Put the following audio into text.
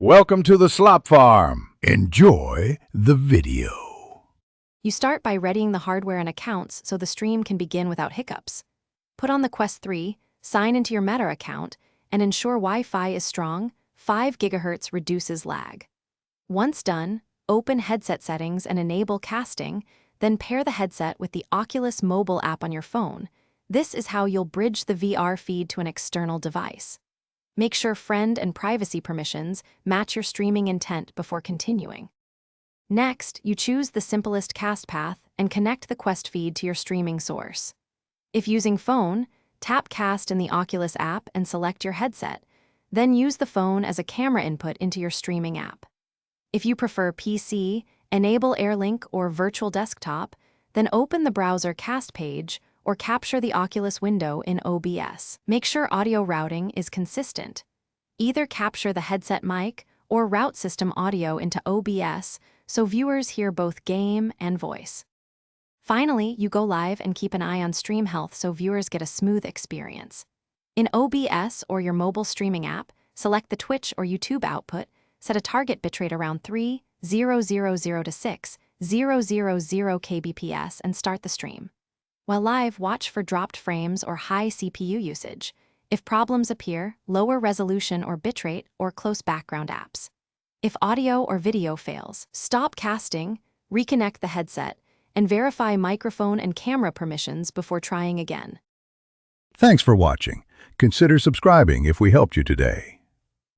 Welcome to the Slop Farm. Enjoy the video. You start by readying the hardware and accounts so the stream can begin without hiccups. Put on the Quest 3, sign into your Meta account, and ensure Wi-Fi is strong. 5 GHz reduces lag. Once done, open headset settings and enable casting, then pair the headset with the Oculus mobile app on your phone. This is how you'll bridge the VR feed to an external device. Make sure friend and privacy permissions match your streaming intent before continuing. Next, you choose the simplest cast path and connect the Quest feed to your streaming source. If using phone, tap Cast in the Oculus app and select your headset, then use the phone as a camera input into your streaming app. If you prefer PC, enable AirLink or Virtual Desktop, then open the browser cast page or capture the Oculus window in OBS. Make sure audio routing is consistent. Either capture the headset mic or route system audio into OBS so viewers hear both game and voice. Finally, you go live and keep an eye on stream health so viewers get a smooth experience. In OBS or your mobile streaming app, select the Twitch or YouTube output, set a target bitrate around 3,000 to 6,000 kbps and start the stream. While live, watch for dropped frames or high CPU usage. If problems appear, lower resolution or bitrate or close background apps. If audio or video fails, stop casting, reconnect the headset, and verify microphone and camera permissions before trying again. Thanks for watching. Consider subscribing if we helped you today.